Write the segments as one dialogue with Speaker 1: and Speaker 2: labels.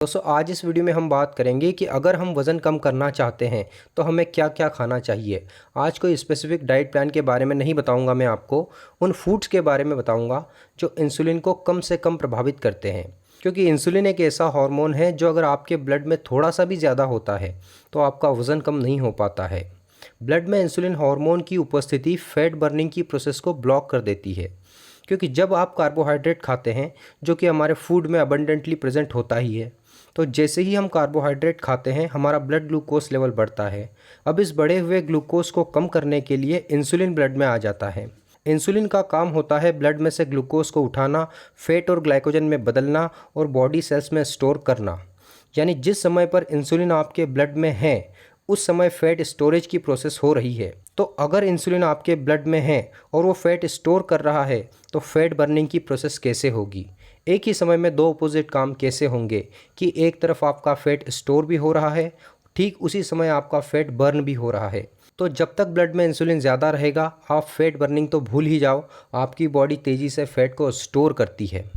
Speaker 1: दोस्तों आज इस वीडियो में हम बात करेंगे कि अगर हम वज़न कम करना चाहते हैं तो हमें क्या क्या खाना चाहिए। आज कोई स्पेसिफिक डाइट प्लान के बारे में नहीं बताऊंगा, मैं आपको उन फूड्स के बारे में बताऊंगा जो इंसुलिन को कम से कम प्रभावित करते हैं। क्योंकि इंसुलिन एक ऐसा हार्मोन है जो अगर आपके ब्लड में थोड़ा सा भी ज़्यादा होता है तो आपका वज़न कम नहीं हो पाता है। ब्लड में इंसुलिन हार्मोन की उपस्थिति फैट बर्निंग की प्रोसेस को ब्लॉक कर देती है। क्योंकि जब आप कार्बोहाइड्रेट खाते हैं जो कि हमारे फूड में अबंडेंटली प्रेजेंट होता ही है, तो जैसे ही हम कार्बोहाइड्रेट खाते हैं हमारा ब्लड ग्लूकोज लेवल बढ़ता है। अब इस बढ़े हुए ग्लूकोज को कम करने के लिए इंसुलिन ब्लड में आ जाता है। इंसुलिन का काम होता है ब्लड में से ग्लूकोज को उठाना, फैट और ग्लाइकोजन में बदलना और बॉडी सेल्स में स्टोर करना। यानी जिस समय पर इंसुलिन आपके ब्लड में है उस समय फैट स्टोरेज की प्रोसेस हो रही है। तो अगर इंसुलिन आपके ब्लड में है और वो फैट स्टोर कर रहा है तो फैट बर्निंग की प्रोसेस कैसे होगी। एक ही समय में दो अपोजिट काम कैसे होंगे कि एक तरफ आपका फैट स्टोर भी हो रहा है, ठीक उसी समय आपका फैट बर्न भी हो रहा है। तो जब तक ब्लड में इंसुलिन ज़्यादा रहेगा आप फैट बर्निंग तो भूल ही जाओ, आपकी बॉडी तेज़ी से फैट को स्टोर करती है।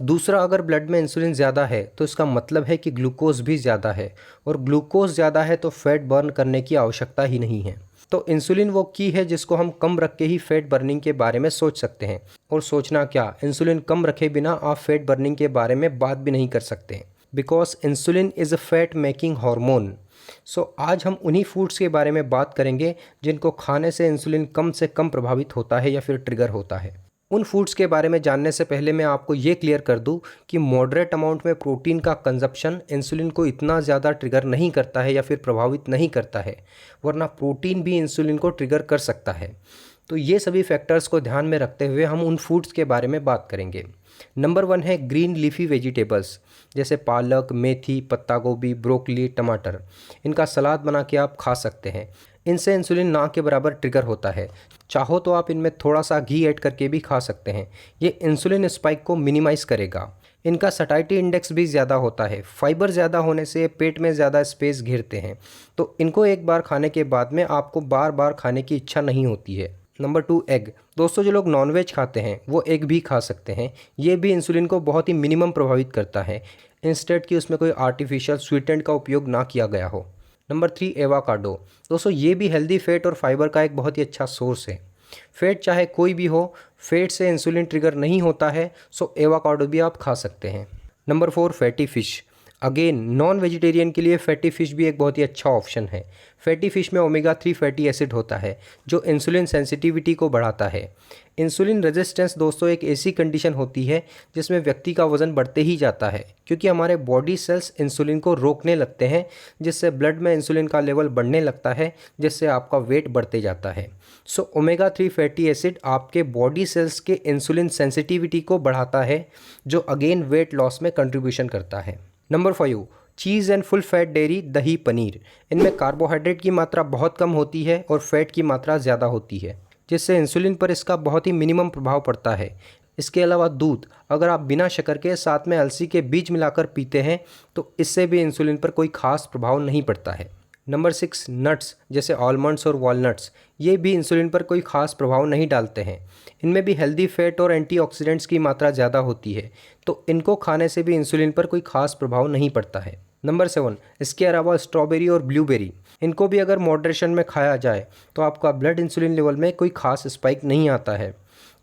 Speaker 1: दूसरा, अगर ब्लड में इंसुलिन ज़्यादा है तो इसका मतलब है कि ग्लूकोज भी ज़्यादा है, और ग्लूकोज ज़्यादा है तो फैट बर्न करने की आवश्यकता ही नहीं है। तो इंसुलिन वो की है जिसको हम कम रख के ही फैट बर्निंग के बारे में सोच सकते हैं। और सोचना क्या, इंसुलिन कम रखे बिना आप फैट बर्निंग के बारे में बात भी नहीं कर सकते, because insulin is a fat making hormone. So आज हम उन्हीं फूड्स के बारे में बात करेंगे जिनको खाने से इंसुलिन कम से कम प्रभावित होता है या फिर ट्रिगर होता है। उन फूड्स के बारे में जानने से पहले मैं आपको ये क्लियर कर दूं कि मॉडरेट अमाउंट में प्रोटीन का कंजप्शन इंसुलिन को इतना ज़्यादा ट्रिगर नहीं करता है या फिर प्रभावित नहीं करता है, वरना प्रोटीन भी इंसुलिन को ट्रिगर कर सकता है। तो ये सभी फैक्टर्स को ध्यान में रखते हुए हम उन फूड्स के बारे में बात करेंगे। नंबर 1 है ग्रीन लीफी वेजिटेबल्स, जैसे पालक, मेथी, पत्ता गोभी, ब्रोकली, टमाटर। इनका सलाद बना के आप खा सकते हैं। इनसे इंसुलिन ना के बराबर ट्रिगर होता है। चाहो तो आप इनमें थोड़ा सा घी ऐड करके भी खा सकते हैं। ये इंसुलिन स्पाइक को मिनिमाइज़ करेगा। इनका सटाइटी इंडेक्स भी ज़्यादा होता है। फाइबर ज़्यादा होने से पेट में ज़्यादा स्पेस घेरते हैं, तो इनको एक बार खाने के बाद में आपको बार बार खाने की इच्छा नहीं होती है। Number 2, egg. दोस्तों जो लोग नॉनवेज खाते हैं वो एग भी खा सकते हैं। ये भी इंसुलिन को बहुत ही मिनिमम प्रभावित करता है, इंस्टेड कि उसमें कोई आर्टिफिशियल स्वीटेंट का उपयोग ना किया गया हो। Number 3, avocado. दोस्तों ये भी हेल्दी फैट और फाइबर का एक बहुत ही अच्छा सोर्स है। फैट चाहे कोई भी हो, फैट से इंसुलिन ट्रिगर नहीं होता है, सो एवाकाडो भी आप खा सकते हैं। Number 4, fatty fish. Again non vegetarian के लिए फैटी फ़िश भी एक बहुत ही अच्छा ऑप्शन है। फैटी फ़िश में ओमेगा 3 फैटी एसिड होता है जो इंसुलिन सेंसिटिविटी को बढ़ाता है। इंसुलिन रेजिस्टेंस दोस्तों एक ऐसी कंडीशन होती है जिसमें व्यक्ति का वज़न बढ़ते ही जाता है, क्योंकि हमारे बॉडी सेल्स इंसुलिन को रोकने लगते हैं, जिससे ब्लड में इंसुलिन का लेवल बढ़ने लगता है, जिससे आपका वेट बढ़ते जाता है। सो ओमेगा 3 फैटी एसिड आपके बॉडी सेल्स के इंसुलिन सेंसिटिविटी को बढ़ाता है, जो अगेन वेट लॉस में कंट्रीब्यूशन करता है। Number 5, cheese and full fat dairy, दही, पनीर। इनमें कार्बोहाइड्रेट की मात्रा बहुत कम होती है और फैट की मात्रा ज़्यादा होती है, जिससे इंसुलिन पर इसका बहुत ही मिनिमम प्रभाव पड़ता है। इसके अलावा दूध, अगर आप बिना शक्कर के साथ में अलसी के बीज मिलाकर पीते हैं तो इससे भी इंसुलिन पर कोई खास प्रभाव नहीं पड़ता है। नंबर 6, नट्स, जैसे आलमंड्स और वॉलनट्स। ये भी इंसुलिन पर कोई खास प्रभाव नहीं डालते हैं। इनमें भी हेल्दी फैट और एंटीऑक्सीडेंट्स की मात्रा ज़्यादा होती है, तो इनको खाने से भी इंसुलिन पर कोई खास प्रभाव नहीं पड़ता है। नंबर 7, इसके अलावा स्ट्रॉबेरी और ब्लूबेरी। इनको भी अगर मॉडरेशन में खाया जाए तो आपका ब्लड इंसुलिन लेवल में कोई खास स्पाइक नहीं आता है,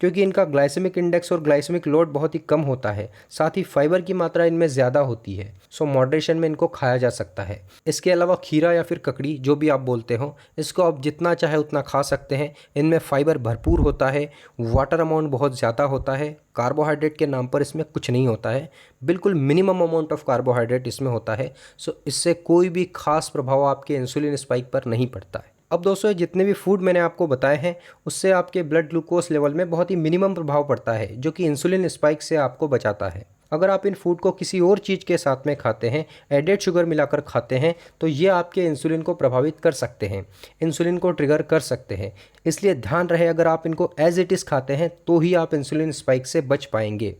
Speaker 1: क्योंकि इनका ग्लाइसेमिक इंडेक्स और ग्लाइसेमिक लोड बहुत ही कम होता है। साथ ही फाइबर की मात्रा इनमें ज़्यादा होती है, सो मॉडरेशन में इनको खाया जा सकता है। इसके अलावा खीरा या फिर ककड़ी, जो भी आप बोलते हो, इसको आप जितना चाहे उतना खा सकते हैं। इनमें फाइबर भरपूर होता है, वाटर अमाउंट बहुत ज़्यादा होता है, कार्बोहाइड्रेट के नाम पर इसमें कुछ नहीं होता है, बिल्कुल मिनिमम अमाउंट ऑफ कार्बोहाइड्रेट इसमें होता है। सो इससे कोई भी खास प्रभाव आपके इंसुलिन स्पाइक पर नहीं पड़ता है। अब दोस्तों जितने भी फूड मैंने आपको बताए हैं उससे आपके ब्लड ग्लूकोज लेवल में बहुत ही मिनिमम प्रभाव पड़ता है, जो कि इंसुलिन स्पाइक से आपको बचाता है। अगर आप इन फूड को किसी और चीज़ के साथ में खाते हैं, एडेड शुगर मिलाकर खाते हैं, तो ये आपके इंसुलिन को प्रभावित कर सकते हैं, इंसुलिन को ट्रिगर कर सकते हैं। इसलिए ध्यान रहे, अगर आप इनको एज इट इज़ खाते हैं तो ही आप इंसुलिन स्पाइक से बच पाएंगे।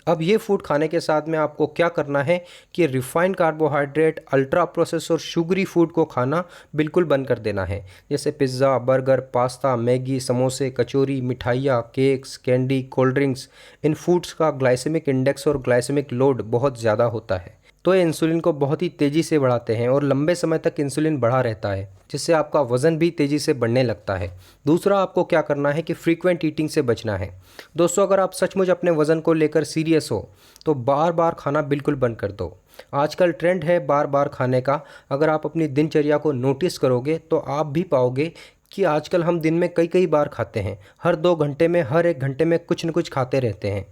Speaker 1: अब ये फूड खाने के साथ में आपको क्या करना है कि रिफाइंड कार्बोहाइड्रेट, अल्ट्रा प्रोसेस और शुगरी फूड को खाना बिल्कुल बंद कर देना है, जैसे पिज़्ज़ा, बर्गर, पास्ता, मैगी, समोसे, कचौरी, मिठाइयाँ, केक्स, कैंडी, कोल्ड ड्रिंक्स। इन फूड्स का ग्लाइसेमिक इंडेक्स और ग्लाइसेमिक लोड बहुत ज़्यादा होता है। तो ये इंसुलिन को बहुत ही तेज़ी से बढ़ाते हैं और लंबे समय तक इंसुलिन बढ़ा रहता है, जिससे आपका वज़न भी तेज़ी से बढ़ने लगता है। दूसरा, आपको क्या करना है कि फ्रीक्वेंट ईटिंग से बचना है। दोस्तों, अगर आप सचमुच अपने वज़न को लेकर सीरियस हो तो बार बार खाना बिल्कुल बंद कर दो। आजकल ट्रेंड है बार बार खाने का। अगर आप अपनी दिनचर्या को नोटिस करोगे तो आप भी पाओगे कि आजकल हम दिन में कई कई बार खाते हैं। हर 2 घंटे में, हर 1 घंटे में कुछ न कुछ खाते रहते हैं,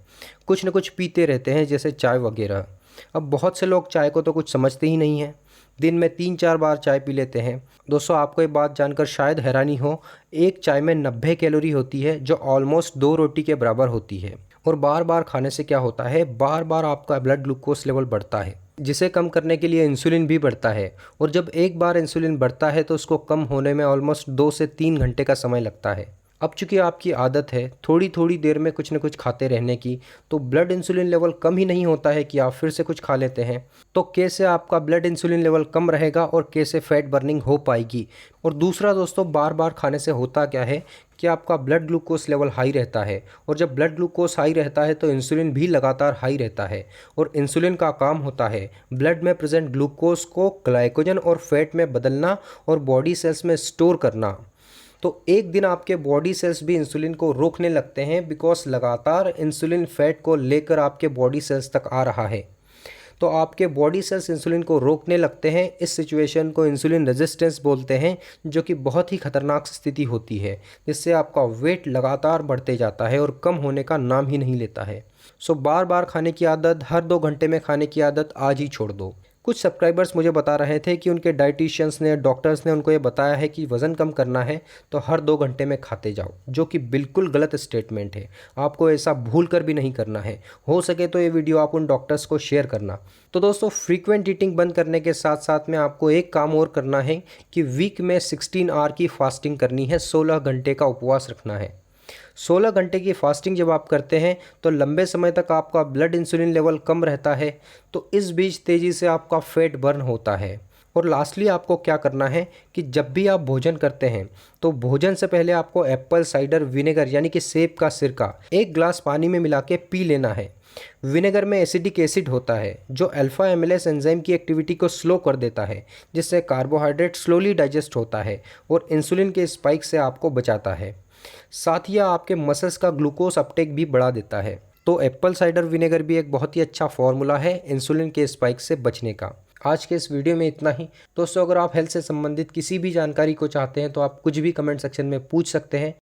Speaker 1: कुछ न कुछ पीते रहते हैं, जैसे चाय वगैरह। अब बहुत से लोग चाय को तो कुछ समझते ही नहीं हैं, दिन में 3-4 बार चाय पी लेते हैं। दोस्तों, आपको ये बात जानकर शायद हैरानी हो, एक चाय में 90 कैलोरी होती है, जो ऑलमोस्ट 2 रोटी के बराबर होती है। और बार बार खाने से क्या होता है, बार बार आपका ब्लड ग्लूकोज लेवल बढ़ता है, जिसे कम करने के लिए इंसुलिन भी बढ़ता है। और जब एक बार इंसुलिन बढ़ता है तो उसको कम होने में ऑलमोस्ट 2 से 3 घंटे का समय लगता है। अब चूंकि आपकी आदत है थोड़ी थोड़ी देर में कुछ न कुछ खाते रहने की, तो ब्लड इंसुलिन लेवल कम ही नहीं होता है कि आप फिर से कुछ खा लेते हैं। तो कैसे आपका ब्लड इंसुलिन लेवल कम रहेगा और कैसे फैट बर्निंग हो पाएगी। और दूसरा दोस्तों, बार बार खाने से होता क्या है कि आपका ब्लड ग्लूकोज लेवल हाई रहता है, और जब ब्लड ग्लूकोज हाई रहता है तो इंसुलिन भी लगातार हाई रहता है। और इंसुलिन का काम होता है ब्लड में प्रेजेंट ग्लूकोज को ग्लाइकोजन और फैट में बदलना और बॉडी सेल्स में स्टोर करना। तो एक दिन आपके बॉडी सेल्स भी इंसुलिन को रोकने लगते हैं, बिकॉज लगातार इंसुलिन फैट को लेकर आपके बॉडी सेल्स तक आ रहा है। तो आपके बॉडी सेल्स इंसुलिन को रोकने लगते हैं। इस सिचुएशन को इंसुलिन रेजिस्टेंस बोलते हैं, जो कि बहुत ही खतरनाक स्थिति होती है, जिससे आपका वेट लगातार बढ़ते जाता है और कम होने का नाम ही नहीं लेता है। सो बार बार खाने की आदत, हर 2 घंटे में खाने की आदत आज ही छोड़ दो। कुछ सब्सक्राइबर्स मुझे बता रहे थे कि उनके डाइटिशियंस ने, डॉक्टर्स ने उनको ये बताया है कि वज़न कम करना है तो हर 2 घंटे में खाते जाओ, जो कि बिल्कुल गलत स्टेटमेंट है। आपको ऐसा भूल कर भी नहीं करना है। हो सके तो ये वीडियो आप उन डॉक्टर्स को शेयर करना। तो दोस्तों, फ्रीक्वेंट ईटिंग बंद करने के साथ साथ में आपको एक काम और करना है कि वीक में 16 आवर की फास्टिंग करनी है, 16 घंटे का उपवास रखना है। 16 घंटे की फास्टिंग जब आप करते हैं तो लंबे समय तक आपका ब्लड इंसुलिन लेवल कम रहता है, तो इस बीच तेज़ी से आपका फैट बर्न होता है। और लास्टली आपको क्या करना है कि जब भी आप भोजन करते हैं तो भोजन से पहले आपको एप्पल साइडर विनेगर यानी कि सेब का सिरका 1 ग्लास पानी में मिला के पी लेना है। विनेगर में एसिडिक एसिड होता है, जो अल्फा एमिलेस एंजाइम की एक्टिविटी को स्लो कर देता है, जिससे कार्बोहाइड्रेट स्लोली डाइजेस्ट होता है और इंसुलिन के स्पाइक से आपको बचाता है। साथ ही आपके मसल्स का ग्लूकोज अपटेक भी बढ़ा देता है। तो एप्पल साइडर विनेगर भी एक बहुत ही अच्छा फॉर्मूला है इंसुलिन के स्पाइक से बचने का। आज के इस वीडियो में इतना ही। दोस्तों, अगर आप हेल्थ से संबंधित किसी भी जानकारी को चाहते हैं तो आप कुछ भी कमेंट सेक्शन में पूछ सकते हैं।